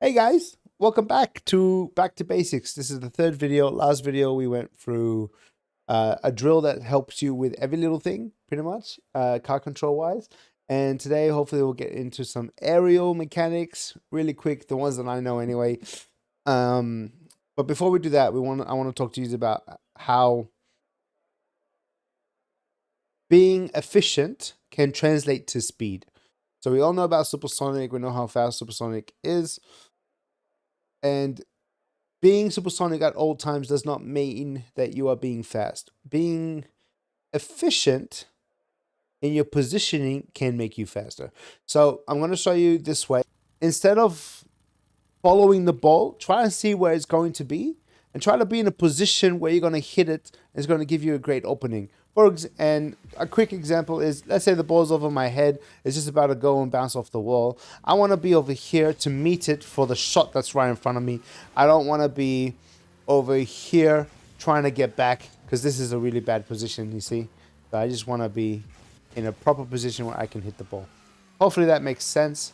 Hey guys, welcome back to Basics. This is the third video. Last video we went through a drill that helps you with every little thing, pretty much, car control wise. And today, hopefully, we'll get into some aerial mechanics really quick, the ones that I know anyway. But before we do that, I want to talk to you about how being efficient can translate to speed. So we all know about supersonic. We know how fast supersonic is. And being supersonic at all times does not mean that you are being fast. Being efficient in your positioning can make you faster. So I'm going to show you this way. Instead of following the ball, try and see where it's going to be and try to be in a position where you're going to hit it. It's going to give you a great opening. And a quick example is, let's say the ball's over my head. It's just about to go and bounce off the wall. I want to be over here to meet it for the shot that's right in front of me. I don't want to be over here trying to get back because this is a really bad position, you see. So I just want to be in a proper position where I can hit the ball. Hopefully that makes sense.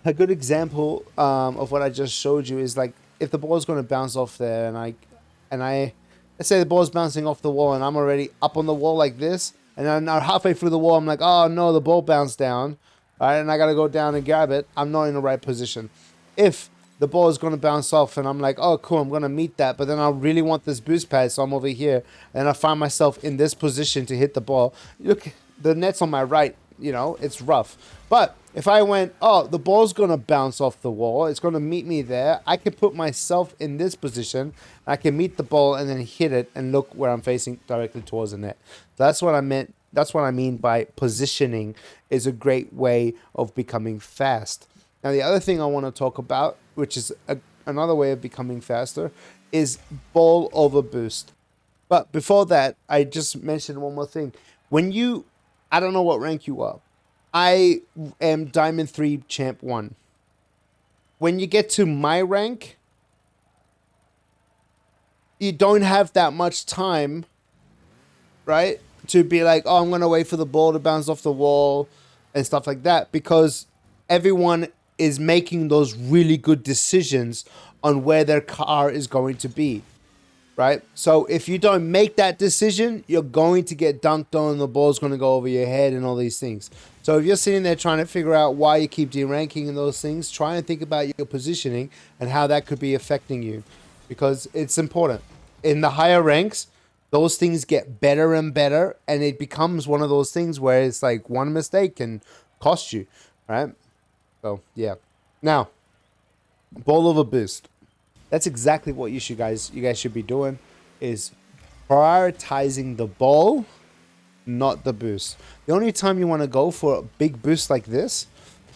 A good example of what I just showed you is like if the ball is going to bounce off there and I let's say the ball's bouncing off the wall and I'm already up on the wall like this, and then now halfway through the wall I'm like, oh no, the ball bounced down, all right, and I gotta go down and grab it. I'm not in the right position. If the ball is gonna bounce off and I'm like, oh cool, I'm gonna meet that, but then I really want this boost pad, so I'm over here and I find myself in this position to hit the ball. Look, the net's on my right, you know, it's rough. But if I went, oh, the ball's going to bounce off the wall, it's going to meet me there, I can put myself in this position, I can meet the ball and then hit it and look where I'm facing directly towards the net. That's what I meant. That's what I mean by positioning is a great way of becoming fast. Now, the other thing I want to talk about, which is another way of becoming faster, is ball over boost. But before that, I just mentioned one more thing. I don't know what rank you are. I am Diamond 3 Champ 1. When you get to my rank, you don't have that much time, right? To be like, oh, I'm going to wait for the ball to bounce off the wall and stuff like that. Because everyone is making those really good decisions on where their car is going to be. Right? So if you don't make that decision, you're going to get dunked on, the ball's going to go over your head and all these things. So if you're sitting there trying to figure out why you keep deranking and those things, try and think about your positioning and how that could be affecting you, because it's important. In the higher ranks, those things get better and better, and it becomes one of those things where it's like one mistake can cost you, right? So yeah. Now, ball over boost. That's exactly what you guys should be doing, is prioritizing the ball, not the boost. The only time you want to go for a big boost like this,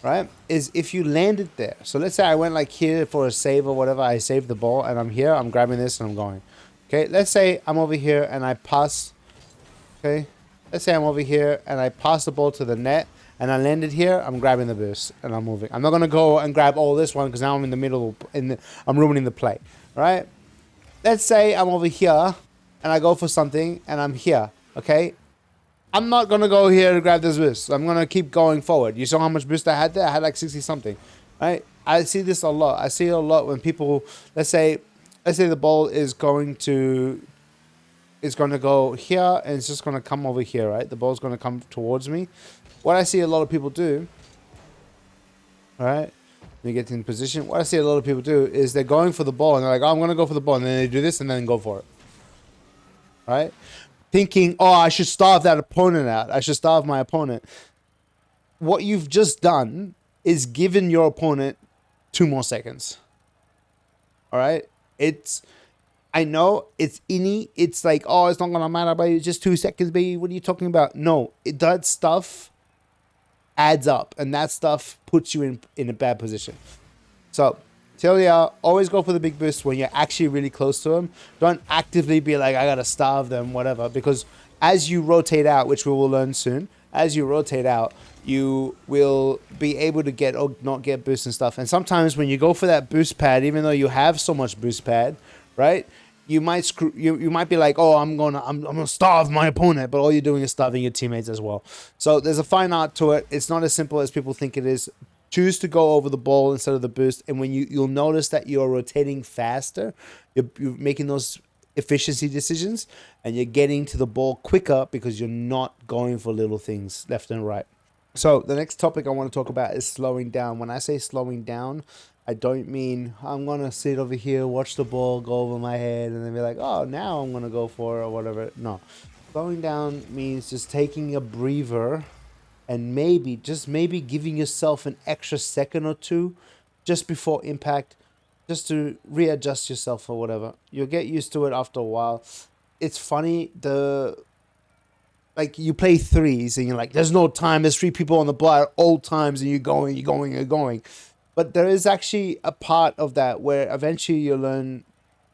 right, is if you landed there. So let's say I went like here for a save or whatever. I saved the ball and I'm here. I'm grabbing this and I'm going. Okay, let's say I'm over here and I pass. Okay, let's say I'm over here and I pass the ball to the net. And I landed here, I'm grabbing the boost, and I'm moving. I'm not going to go and grab all this one, because now I'm in the middle, I'm ruining the play, right? Let's say I'm over here, and I go for something, and I'm here, okay? I'm not going to go here to grab this boost. I'm going to keep going forward. You saw how much boost I had there? I had like 60-something, right? I see this a lot. I see it a lot when people, let's say the ball is going to go here, and it's just going to come over here, right? The ball's going to come towards me. What I see a lot of people do, all right, when you get in position, what I see a lot of people do is they're going for the ball, and they're like, oh, I'm going to go for the ball, and then they do this, and then go for it, right? Thinking, oh, I should starve that opponent out. I should starve my opponent. What you've just done is given your opponent 2 more seconds, all right? I know it's innie. It's like, oh, it's not going to matter, but it's just 2 seconds, baby. What are you talking about? No, that stuff adds up, and that stuff puts you in a bad position. So tell you, always go for the big boost when you're actually really close to them. Don't actively be like, I gotta starve them, whatever, because as you rotate out, which we will learn soon, as you rotate out, you will be able to get or not get boost and stuff. And sometimes when you go for that boost pad, even though you have so much boost pad, right, you might you might be like, oh, I'm gonna starve my opponent, but all you're doing is starving your teammates as well. So there's a fine art to it. It's not as simple as people think it is. choose to go over the ball instead of the boost, and when you'll notice that you're rotating faster, you're making those efficiency decisions, and you're getting to the ball quicker because you're not going for little things left and right. So the next topic I want to talk about is slowing down. When I say slowing down, I don't mean I'm going to sit over here, watch the ball go over my head, and then be like, oh, now I'm going to go for it or whatever. No. Slowing down means just taking a breather and maybe, just maybe giving yourself an extra second or two just before impact, just to readjust yourself or whatever. You'll get used to it after a while. It's funny, like you play threes and you're like, there's no time, there's 3 people on the ball at all times, and you're going. But there is actually a part of that where eventually you learn,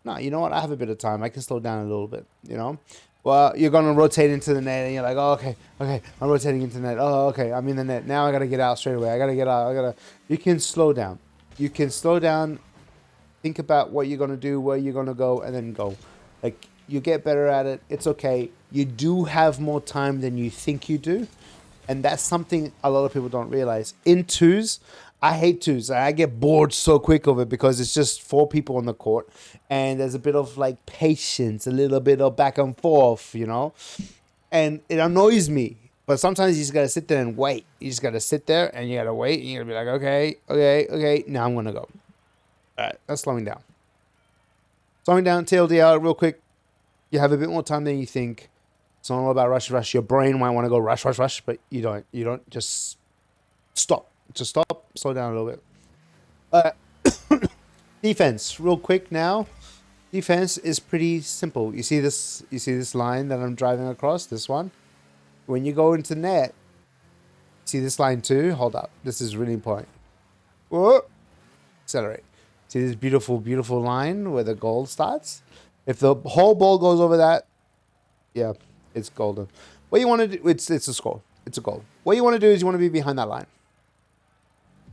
no, you know what, I have a bit of time, I can slow down a little bit, you know? Well, you're going to rotate into the net, and you're like, oh, okay, I'm rotating into the net. Oh, okay, I'm in the net. Now I got to get out straight away. You can slow down. You can slow down, think about what you're going to do, where you're going to go, and then go. Like, you get better at it. It's okay. You do have more time than you think you do. And that's something a lot of people don't realize. In twos, I hate twos. I get bored so quick of it because it's just 4 people on the court. And there's a bit of like patience, a little bit of back and forth, you know. And it annoys me. But sometimes you just got to sit there and wait. You just got to sit there and you got to wait. And you're going to be like, okay. Now I'm going to go. All right, that's slowing down. Slowing down, TLDR, real quick. You have a bit more time than you think. It's not all about rush. Your brain might want to go rush, but you don't. You don't. Just stop. Just stop. Slow down a little bit. Defense, real quick now. Defense is pretty simple. You see this? You see this line that I'm driving across? This one. When you go into net, see this line too? Hold up. This is really important. Whoa. Accelerate. See this beautiful line where the goal starts? If the whole ball goes over that, yeah, it's golden. What you want to do, it's a score. It's a goal. What you want to do is you want to be behind that line.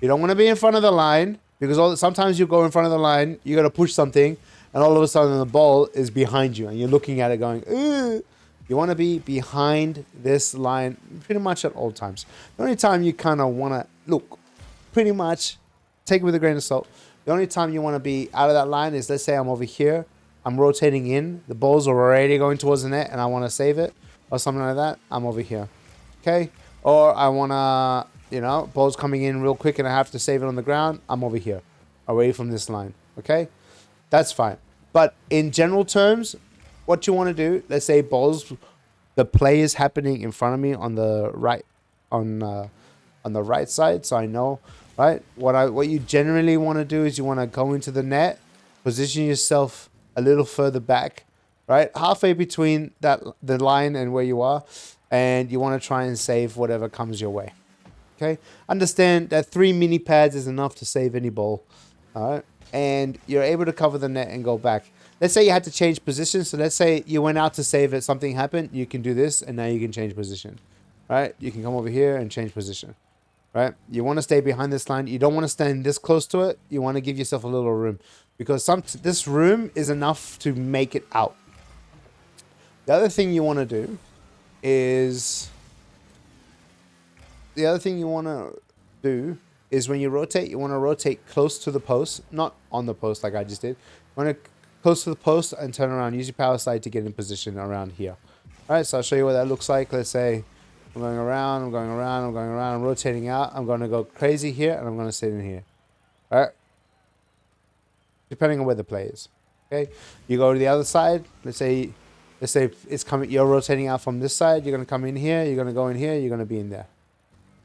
You don't want to be in front of the line because sometimes you go in front of the line, you got to push something, and all of a sudden the ball is behind you, and you're looking at it going, ugh. You want to be behind this line pretty much at all times. The only time you kind of want to, look, pretty much, take it with a grain of salt. The only time you want to be out of that line is, let's say I'm over here, I'm rotating in, the balls are already going towards the net, and I want to save it, or something like that, I'm over here, okay? Or I want to, you know, ball's coming in real quick, and I have to save it on the ground, I'm over here, away from this line, okay? That's fine. But in general terms, what you want to do, let's say balls, the play is happening in front of me on the right, on the right side, so I know, right? What you generally want to do is you want to go into the net, position yourself a little further back, right? Halfway between the line and where you are, and you want to try and save whatever comes your way. Okay? Understand that 3 mini pads is enough to save any ball. All right? And you're able to cover the net and go back. Let's say you had to change position. So let's say you went out to save it, something happened, you can do this, and now you can change position. Right? You can come over here and change position. Right? You want to stay behind this line. You don't want to stand this close to it. You want to give yourself a little room. Because this room is enough to make it out. The other thing you want to do is... when you rotate, you want to rotate close to the post. Not on the post like I just did. You want to close to the post and turn around. Use your power slide to get in position around here. Alright, so I'll show you what that looks like. Let's say I'm going around, I'm rotating out. I'm going to go crazy here, and I'm going to sit in here. Alright? Depending on where the play is. Okay? You go to the other side. Let's say it's coming. You're rotating out from this side. You're going to come in here. You're going to go in here. You're going to be in there.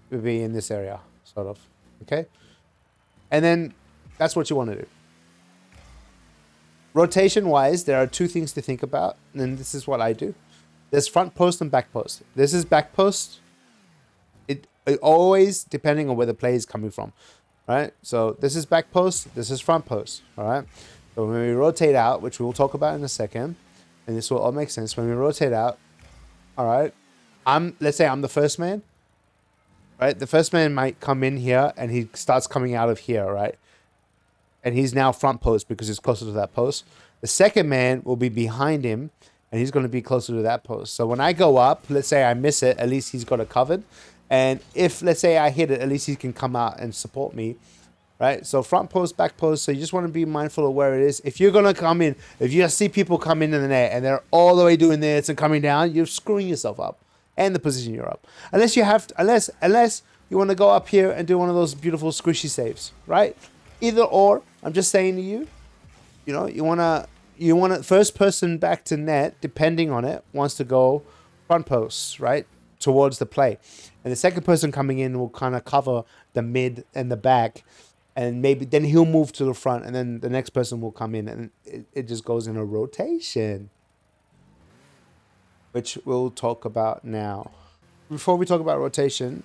You'll be in this area, sort of. Okay? And then that's what you want to do. Rotation-wise, there are 2 things to think about, and this is what I do. There's front post and back post. This is back post. It always depending on where the play is coming from. Right? So this is back post, this is front post. Alright? So when we rotate out, which we'll talk about in a second, and this will all make sense. When we rotate out, alright, let's say I'm the first man. Right? The first man might come in here and he starts coming out of here, right? And he's now front post because he's closer to that post. The second man will be behind him and he's going to be closer to that post. So when I go up, let's say I miss it, at least he's got it covered. And if, let's say, I hit it, at least he can come out and support me, right? So front post, back post. So you just want to be mindful of where it is. If you're going to come in, if you see people come into the net and they're all the way doing this and coming down, you're screwing yourself up and the position you're up. Unless you have to, unless you want to go up here and do one of those beautiful squishy saves, right? Either or, I'm just saying to you, you know, you want to first person back to net, depending on it, wants to go front post, right? Towards the play. And the second person coming in will kind of cover the mid and the back. And maybe then he'll move to the front and then the next person will come in and it just goes in a rotation. Which we'll talk about now. Before we talk about rotation,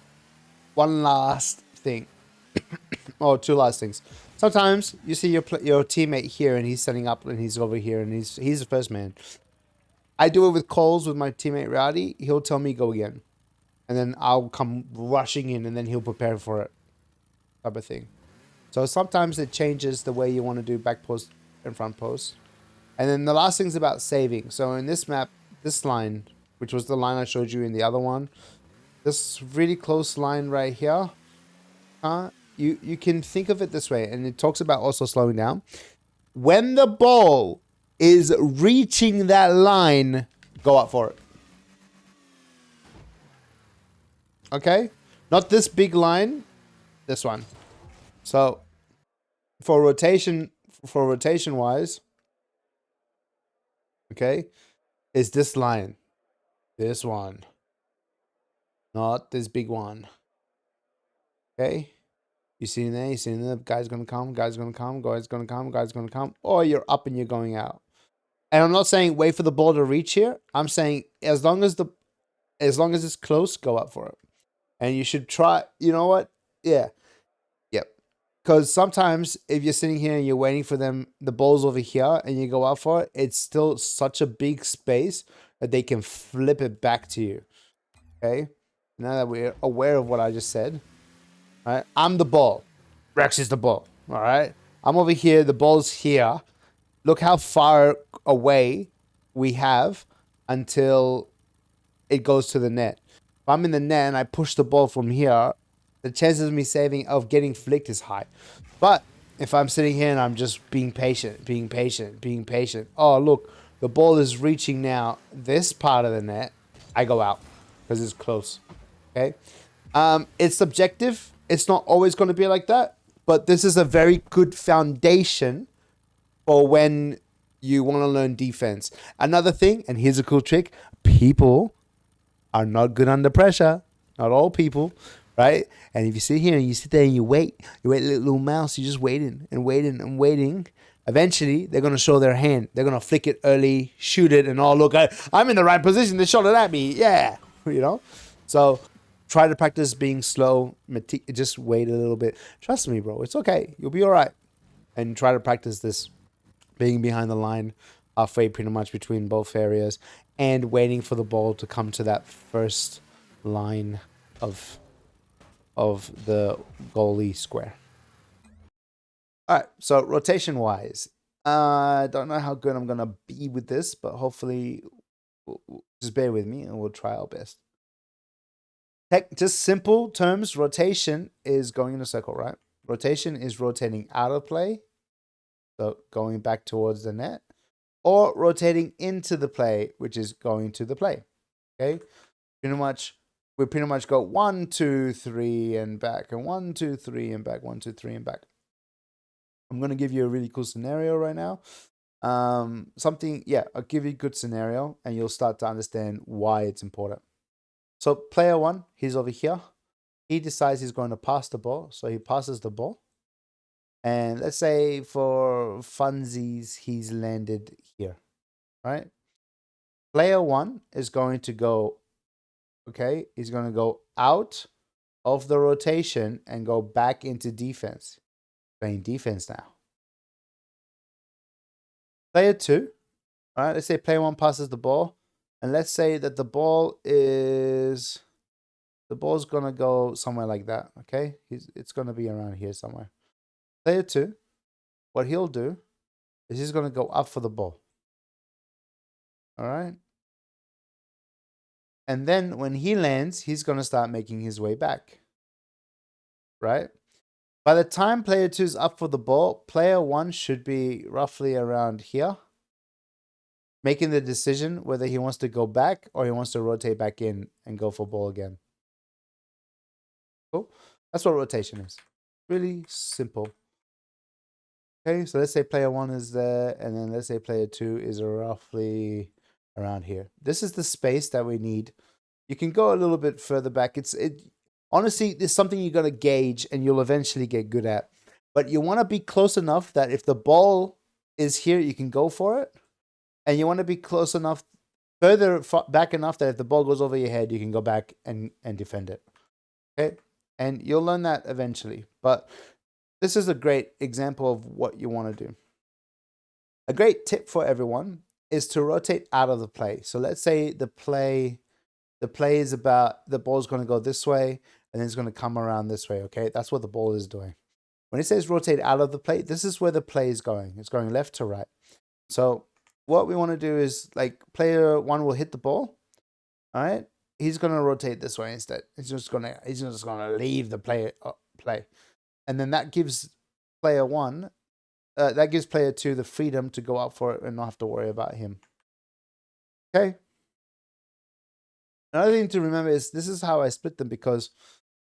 one last thing. Or two last things. Sometimes you see your teammate here and he's setting up and he's over here and he's the first man. I do it with Coles with my teammate Rowdy. He'll tell me go again. And then I'll come rushing in and then he'll prepare for it. Type of thing. So sometimes it changes the way you want to do back post and front post. And then the last thing's about saving. So in this map, this line, which was the line I showed you in the other one, this really close line right here, you can think of it this way, and it talks about also slowing down. When the ball is reaching that line, go up for it. Okay? Not this big line, this one. So for rotation wise, okay, is this line. This one. Not this big one. Okay? You see there? You see there? Guy's gonna come, guy's gonna come, guy's gonna come, guy's gonna come. Or you're up and you're going out. And I'm not saying wait for the ball to reach here. I'm saying as long as it's close, go up for it. And you should try, you know what? Yeah. Yep. Because sometimes if you're sitting here and you're waiting for them, the ball's over here and you go up for it, it's still such a big space that they can flip it back to you. Okay? Now that we're aware of what I just said, all right? I'm the ball. Rex is the ball. All right? I'm over here. The ball's here. Look how far away we have until it goes to the net. If I'm in the net and I push the ball from here, the chances of me of getting flicked is high. But if I'm sitting here and I'm just being patient. Oh, look, the ball is reaching now this part of the net. I go out because it's close. Okay? It's subjective. It's not always going to be like that. But this is a very good foundation for when you want to learn defense. Another thing, and here's a cool trick, people are not good under pressure. Not all people, right? And if you sit here and you sit there and you wait like a little mouse, you're just waiting and waiting and waiting. Eventually, they're going to show their hand. They're going to flick it early, shoot it, and look, I'm in the right position. They shot it at me. Yeah, you know? So try to practice being slow. Just wait a little bit. Trust me, bro. It's okay. You'll be all right. And try to practice this. Being behind the line, halfway pretty much between both areas, and waiting for the ball to come to that first line of the goalie square. All right, so rotation-wise, I don't know how good I'm going to be with this, but hopefully just bear with me and we'll try our best. Just simple terms, rotation is going in a circle, right? Rotation is rotating out of play. So going back towards the net, or rotating into the play, which is going to the play. Okay, we pretty much go 1, 2, 3 and back, and 1, 2, 3 and back, 1, 2, 3 and back. I'm gonna give you a really cool scenario right now. I'll give you a good scenario, and you'll start to understand why it's important. So player 1, he's over here. He decides he's going to pass the ball, so he passes the ball. And let's say for funsies, he's landed here, right? Player 1 is going to go, okay? He's going to go out of the rotation and go back into defense. Playing defense now. Player 2, all right? Let's say player 1 passes the ball. And let's say that the ball's going to go somewhere like that, okay? It's going to be around here somewhere. Player 2, what he'll do is he's going to go up for the ball. All right? And then when he lands, he's going to start making his way back. Right? By the time player 2 is up for the ball, player 1 should be roughly around here, making the decision whether he wants to go back or he wants to rotate back in and go for ball again. Cool. That's what rotation is. Really simple. Okay, so let's say player 1 is there, and then let's say player 2 is roughly around here. This is the space that we need. You can go a little bit further back. Honestly, there's something you're going to gauge and you'll eventually get good at. But you want to be close enough that if the ball is here, you can go for it. And you want to be close enough, further back enough that if the ball goes over your head, you can go back and defend it. Okay? And you'll learn that eventually. But this is a great example of what you want to do. A great tip for everyone is to rotate out of the play. So let's say the play is about, the ball's going to go this way, and then it's going to come around this way, okay? That's what the ball is doing. When it says rotate out of the play, this is where the play is going. It's going left to right. So what we want to do is, like, player 1 will hit the ball, all right? He's going to rotate this way instead. He's just going to leave the play. And then that gives player 1, that gives player 2 the freedom to go up for it and not have to worry about him. Okay? Another thing to remember is this is how I split them, because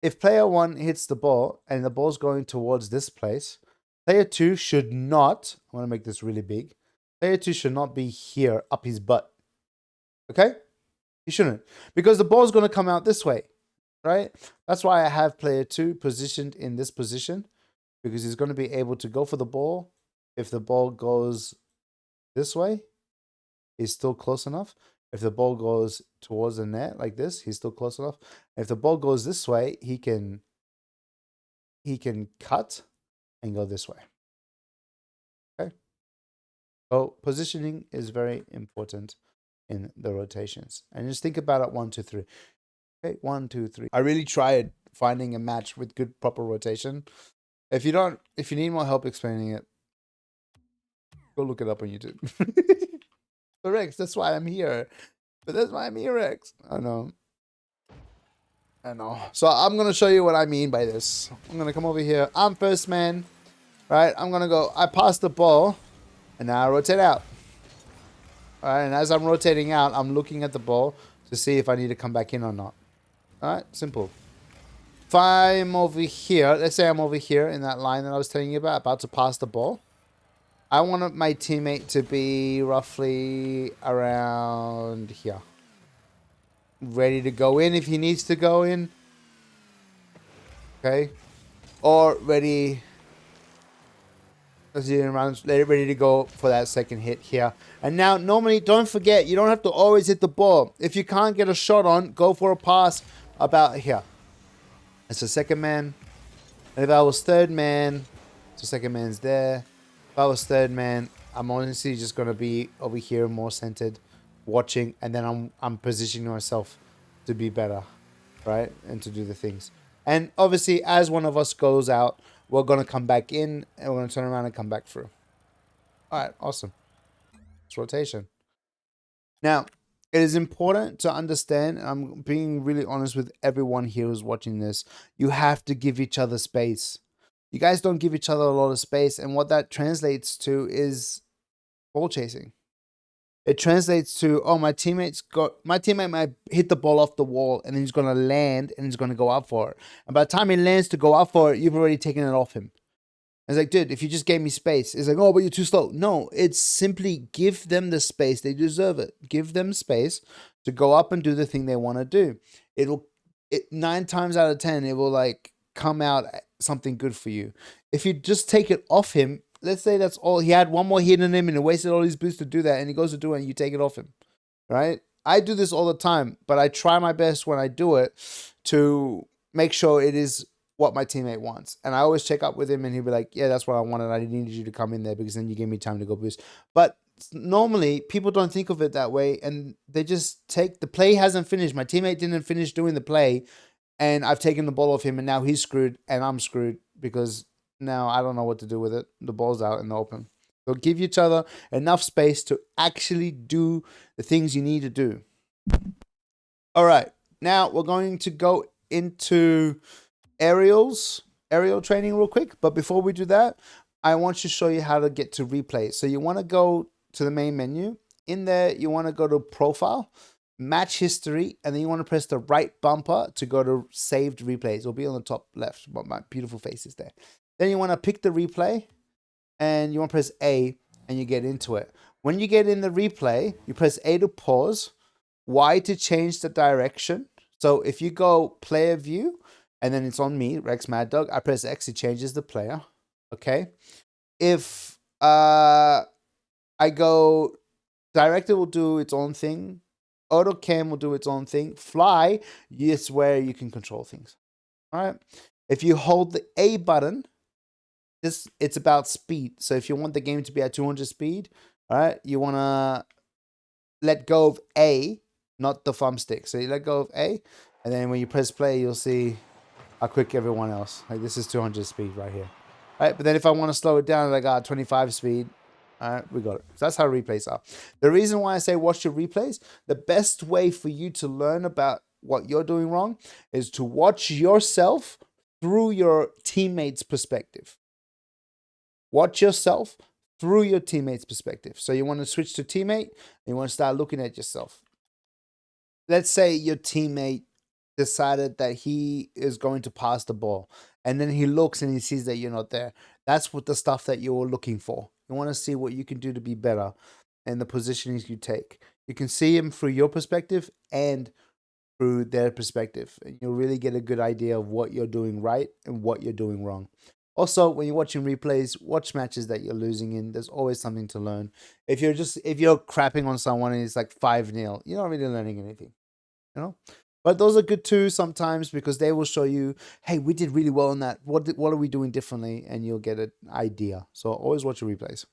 if player 1 hits the ball and the ball's going towards this place, player 2 should not, I want to make this really big, player 2 should not be here up his butt. Okay? He shouldn't. Because the ball's going to come out this way, right? That's why I have player 2 positioned in this position, because he's going to be able to go for the ball. If the ball goes this way, he's still close enough. If the ball goes towards the net like this, he's still close enough. If the ball goes this way, he can cut and go this way. Okay. So positioning is very important in the rotations. And just think about it 1, 2, 3. Okay, 1, 2, 3. I really tried finding a match with good proper rotation. If you need more help explaining it, go look it up on YouTube. Rex, that's why I'm here. But that's why I'm here, Rex. I know. So I'm going to show you what I mean by this. I'm going to come over here. I'm first man. Right? I'm going to go. I pass the ball. And now I rotate out. Alright, and as I'm rotating out, I'm looking at the ball to see if I need to come back in or not. Alright, simple. If I'm over here, let's say I'm over here in that line that I was telling you about to pass the ball. I want my teammate to be roughly around here. Ready to go in if he needs to go in. Okay. Or ready to go for that second hit here. And now, normally, don't forget, you don't have to always hit the ball. If you can't get a shot on, go for a pass about here. It's the second man. And if I was third man, so second man's there. If I was third man, I'm honestly just going to be over here more centered, watching, and then I'm positioning myself to be better, right? And to do the things. And obviously, as one of us goes out, we're going to come back in, and we're going to turn around and come back through. All right, awesome. It's rotation. Now, it is important to understand, and I'm being really honest with everyone here who's watching this, you have to give each other space. You guys don't give each other a lot of space, and what that translates to is ball chasing. It translates to, oh, my teammate might hit the ball off the wall, and then he's going to land, and he's going to go up for it. And by the time he lands to go up for it, you've already taken it off him. It's like, dude, if you just gave me space. It's like, oh, but you're too slow. No, it's simply give them the space. They deserve it. Give them space to go up and do the thing they want to do. 9 times out of 10, it will like come out something good for you. If you just take it off him, let's say that's all. He had one more hit in him and he wasted all his boosts to do that, and he goes to do it and you take it off him, right? I do this all the time, but I try my best when I do it to make sure it is what my teammate wants. And I always check up with him and he'll be like, yeah, that's what I wanted. I needed you to come in there because then you gave me time to go boost. But normally people don't think of it that way, and they just take the play hasn't finished. My teammate didn't finish doing the play, and I've taken the ball off him, and now he's screwed and I'm screwed because now I don't know what to do with it. The ball's out in the open. So give each other enough space to actually do the things you need to do. All right. Now we're going to go into aerial training real quick. But before we do that, I want to show you how to get to replay. So you want to go to the main menu. In there, you want to go to profile, match history, and then you want to press the right bumper to go to saved replays. It'll be on the top left, but my beautiful face is there. Then you want to pick the replay, and you want to press A, and you get into it. When you get in the replay, you press A to pause, Y to change the direction. So if you go player view, and then it's on me, Rex Mad Dog, I press X, it changes the player. Okay. If I go director, will do its own thing. Auto cam will do its own thing. Fly, it's where you can control things. All right. If you hold the A button, it's about speed. So if you want the game to be at 200 speed, all right, you want to let go of A, not the thumbstick. So you let go of A, and then when you press play, you'll see how quick everyone else. Like this is 200 speed right here. All right, but then if I want to slow it down, I got 25 speed. All right, we got it. So that's how replays are. The reason why I say watch your replays, the best way for you to learn about what you're doing wrong is to watch yourself through your teammates' perspective. Watch yourself through your teammates' perspective. So you want to switch to teammate, and you want to start looking at yourself. Let's say your teammate decided that he is going to pass the ball, and then he looks and he sees that you're not there. That's what the stuff that you're looking for. You want to see what you can do to be better and the positionings you take. You can see him through your perspective and through their perspective, and you'll really get a good idea of what you're doing right and what you're doing wrong. Also, when you're watching replays, watch matches that you're losing in. There's always something to learn. If you're crapping on someone and it's like 5-0, you're not really learning anything, you know? But those are good too sometimes because they will show you, hey, we did really well in that. What are we doing differently? And you'll get an idea. So always watch your replays.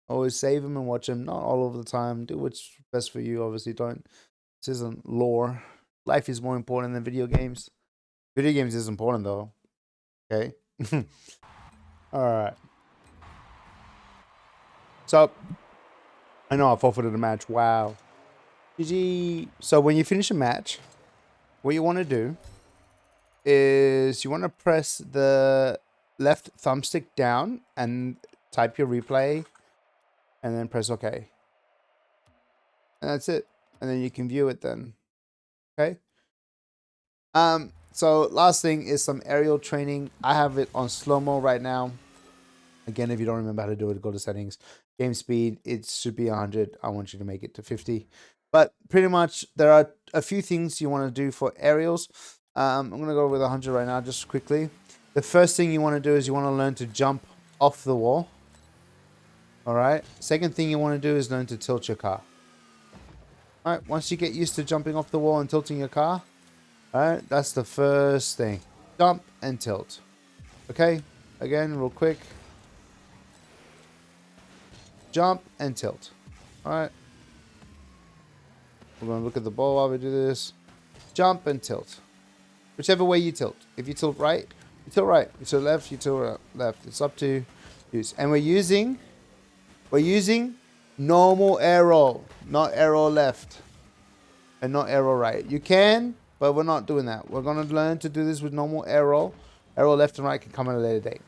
Always save them and watch them. Not all over the time. Do what's best for you. Obviously, don't. This isn't lore. Life is more important than video games. Video games is important though. Okay. All right. So I know I forfeited a match. Wow. GG. So when you finish a match, what you want to do is you want to press the left thumbstick down and type your replay and then press OK. And that's it. And then you can view it then. Okay. So last thing is some aerial training. I have it on slow-mo right now. Again, if you don't remember how to do it, go to settings. Game speed, it should be 100. I want you to make it to 50. But pretty much, there are a few things you want to do for aerials. I'm going to go with 100 right now, just quickly. The first thing you want to do is you want to learn to jump off the wall. All right. Second thing you want to do is learn to tilt your car. All right. Once you get used to jumping off the wall and tilting your car, all right, that's the first thing. Jump and tilt. Okay. Again, real quick. Jump and tilt. All right. We're going to look at the ball while we do this. Jump and tilt. Whichever way you tilt. If you tilt right, you tilt right. You tilt left, you tilt left. It's up to you. And we're using normal arrow, not arrow left and not arrow right. You can, but we're not doing that. We're going to learn to do this with normal arrow. Arrow left and right can come at a later date.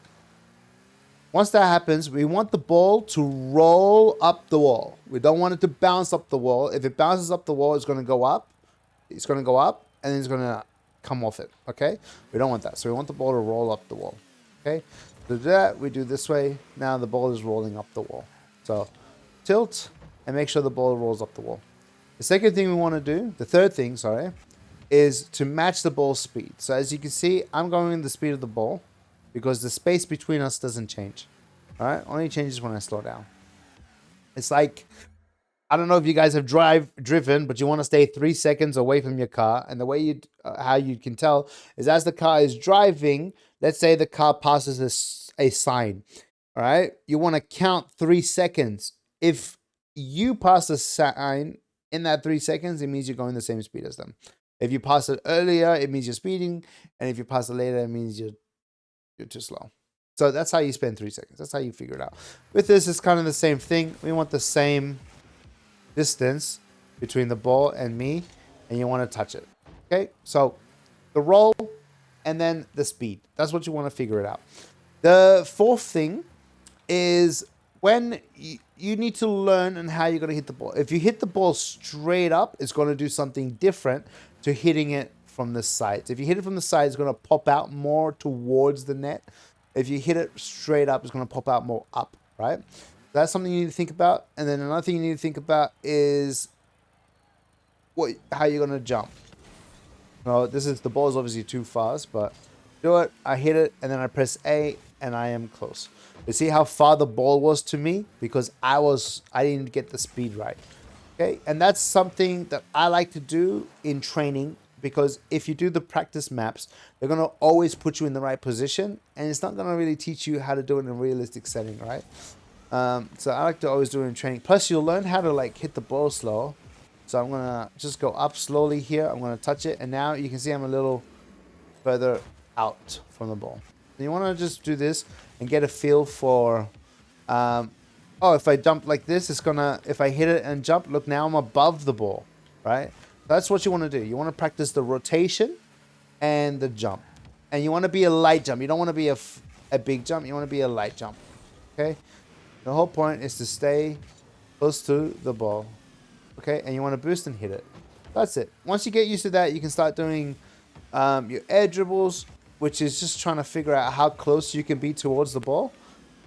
Once that happens, we want the ball to roll up the wall. We don't want it to bounce up the wall. If it bounces up the wall, it's going to go up. It's going to go up, and then it's going to come off it, okay? We don't want that. So we want the ball to roll up the wall, okay? To do that, we do this way. Now the ball is rolling up the wall. So tilt and make sure the ball rolls up the wall. The second thing we want to do, the third thing, sorry, is to match the ball speed. So as you can see, I'm going in the speed of the ball, because the space between us doesn't change. All right, only changes when I slow down. It's like, I don't know if you guys have driven, but you want to stay 3 seconds away from your car. And the way how you can tell is as the car is driving, let's say the car passes a sign. All right, you want to count 3 seconds. If you pass a sign in that 3 seconds, it means you're going the same speed as them. If you pass it earlier, it means you're speeding. And if you pass it later, it means you're too slow. So that's how you spend 3 seconds. That's how you figure it out. With this, it's kind of the same thing. We want the same distance between the ball and me, and you want to touch it. Okay, so the roll and then the speed. That's what you want to figure it out. The fourth thing is when you need to learn and how you're going to hit the ball. If you hit the ball straight up, it's going to do something different to hitting it from the sides. If you hit it from the side, it's going to pop out more towards the net. If you hit it straight up, it's going to pop out more up, right? That's something you need to think about. And then another thing you need to think about is how you're going to jump. Well, the ball is obviously too fast, but do it. I hit it, and then I press A, and I am close. You see how far the ball was to me? Because I didn't get the speed right. Okay, and that's something that I like to do in training, because if you do the practice maps, they're going to always put you in the right position, and it's not going to really teach you how to do it in a realistic setting, right? So I like to always do it in training. Plus, you'll learn how to like hit the ball slow. So I'm going to just go up slowly here. I'm going to touch it, and now you can see I'm a little further out from the ball. So you want to just do this and get a feel for, oh, if I jump like this, it's gonna, if I hit it and jump, look, now I'm above the ball, right? That's what you want to do. You want to practice the rotation and the jump. And you want to be a light jump. You don't want to be a big jump. You want to be a light jump, okay? The whole point is to stay close to the ball, okay? And you want to boost and hit it. That's it. Once you get used to that, you can start doing your air dribbles, which is just trying to figure out how close you can be towards the ball,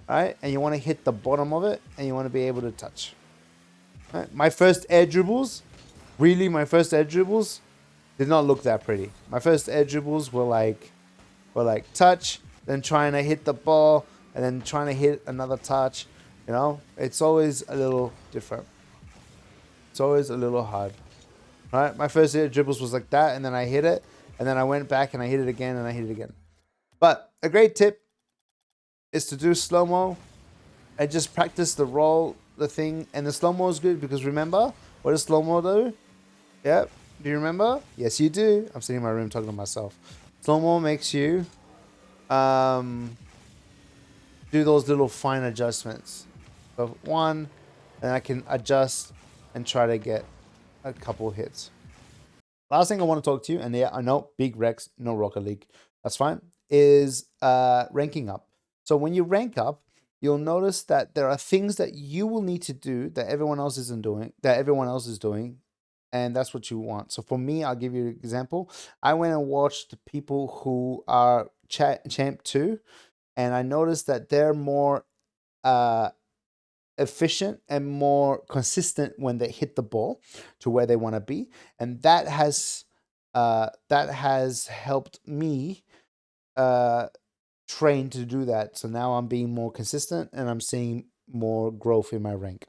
right? And you want to hit the bottom of it, and you want to be able to touch. Right? My first air dribbles did not look that pretty. My first air dribbles were like touch, then trying to hit the ball, and then trying to hit another touch. You know, it's always a little different. It's always a little hard. Right? My first air dribbles was like that, and then I hit it, and then I went back and I hit it again, and I hit it again. But a great tip is to do slow-mo and just practice the roll, the thing. And the slow-mo is good because remember, what does slow-mo do? Yep. Do you remember? Yes, you do. I'm sitting in my room talking to myself. Slow-mo makes you do those little fine adjustments. So one, and I can adjust and try to get a couple hits. Last thing I want to talk to you, and yeah, I know, big Rex, no Rocket League, that's fine, is ranking up. So when you rank up, you'll notice that there are things that you will need to do that everyone else is doing, and that's what you want. So for me, I'll give you an example. I went and watched people who are Champ 2, and I noticed that they're more efficient and more consistent when they hit the ball to where they want to be, and that has helped me train to do that. So now I'm being more consistent and I'm seeing more growth in my rank.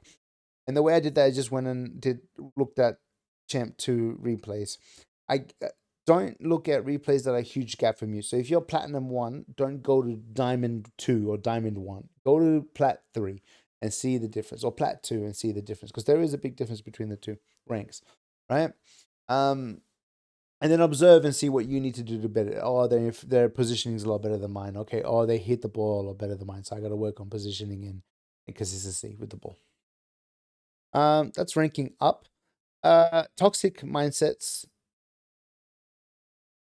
And the way I did that, I just went and looked at Champ 2 replays. I don't look at replays that are a huge gap from you. So if you're Platinum 1, don't go to Diamond 2 or Diamond 1. Go to Plat 3 and see the difference, or Plat 2 and see the difference, because there is a big difference between the two ranks, right? And then observe and see what you need to do to better. Oh, if their positioning is a lot better than mine. Okay. Oh, they hit the ball a lot better than mine. So I got to work on positioning and consistency with the ball. That's ranking up. Toxic mindsets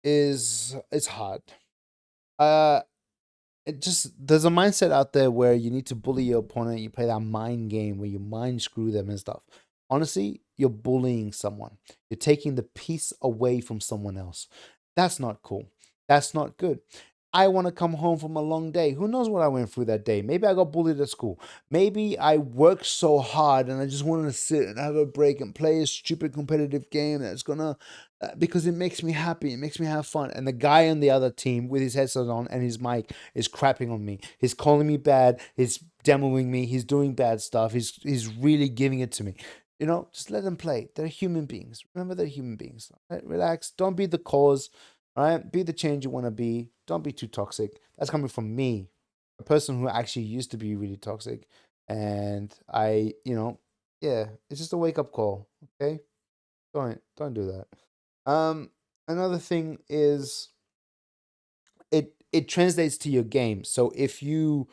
it's hard. There's a mindset out there where you need to bully your opponent. You play that mind game where you mind screw them and stuff. Honestly, you're bullying someone. You're taking the peace away from someone else. That's not cool. That's not good. I want to come home from a long day. Who knows what I went through that day? Maybe I got bullied at school. Maybe I worked so hard and I just wanted to sit and have a break and play a stupid competitive game that's gonna, because it makes me happy. It makes me have fun. And the guy on the other team with his headset on and his mic is crapping on me. He's calling me bad. He's demoing me. He's doing bad stuff. He's really giving it to me. You know, just let them play. They're human beings. Remember, they're human beings. Right? Relax. Don't be the cause. All right, be the change you want to be. Don't be too toxic. That's coming from me, a person who actually used to be really toxic. And yeah, it's just a wake up call. Okay, don't do that. Another thing is it translates to your game. So if you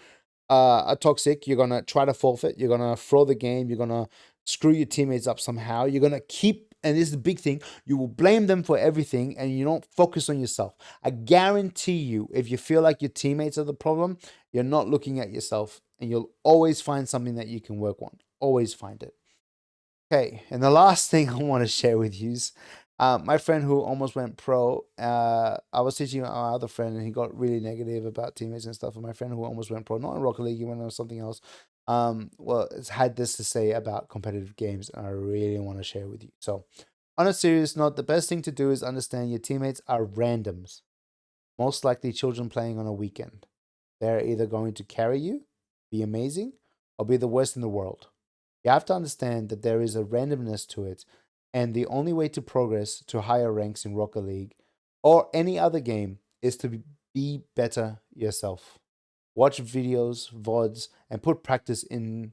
are toxic, you're gonna try to forfeit. You're gonna throw the game. You're gonna screw your teammates up somehow. You're gonna keep and this is the big thing, you will blame them for everything and you don't focus on yourself. I guarantee you, if you feel like your teammates are the problem, you're not looking at yourself, and you'll always find something that you can work on. Always find it. Okay, and the last thing I want to share with you is my friend who almost went pro. I was teaching our other friend, and he got really negative about teammates and stuff. And my friend who almost went pro, not in Rocket League, he went on something else. Well, it's had this to say about competitive games, and I really want to share with you. So, on a serious note, the best thing to do is understand your teammates are randoms, most likely children playing on a weekend. They're either going to carry you, be amazing, or be the worst in the world. You have to understand that there is a randomness to it, and the only way to progress to higher ranks in Rocket League or any other game is to be better yourself. Watch videos, VODs, and put practice in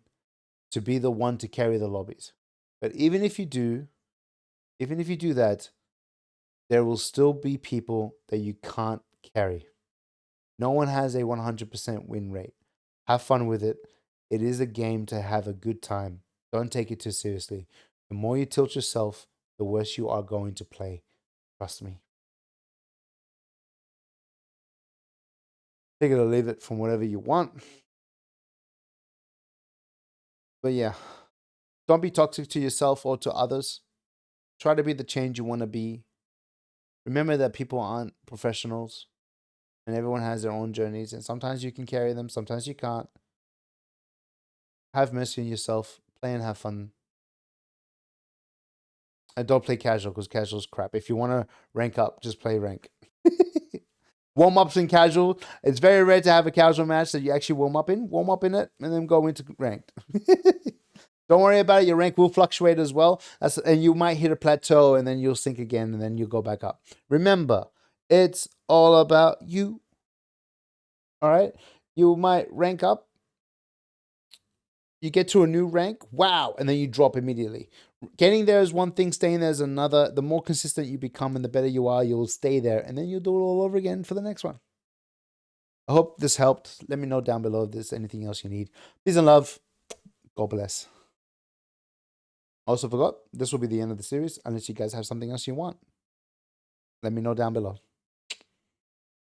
to be the one to carry the lobbies. But even if you do that, there will still be people that you can't carry. No one has a 100% win rate. Have fun with it. It is a game to have a good time. Don't take it too seriously. The more you tilt yourself, the worse you are going to play. Trust me. Take it or leave it from whatever you want. But yeah, don't be toxic to yourself or to others. Try to be the change you want to be. Remember that people aren't professionals and everyone has their own journeys, and sometimes you can carry them, sometimes you can't. Have mercy on yourself. Play and have fun. And don't play casual, because casual is crap. If you want to rank up, just play rank. Warm ups in casual. It's very rare to have a casual match that you actually warm up in. Warm up in it and then go into ranked. Don't worry about it. Your rank will fluctuate as well. And you might hit a plateau and then you'll sink again and then you'll go back up. Remember, it's all about you. All right? You might rank up. You get to a new rank. Wow. And then you drop immediately. Getting there is one thing. Staying there is another. The more consistent you become and the better you are, you'll stay there. And then you'll do it all over again for the next one. I hope this helped. Let me know down below if there's anything else you need. Peace and love. God bless. Also forgot, this will be the end of the series unless you guys have something else you want. Let me know down below.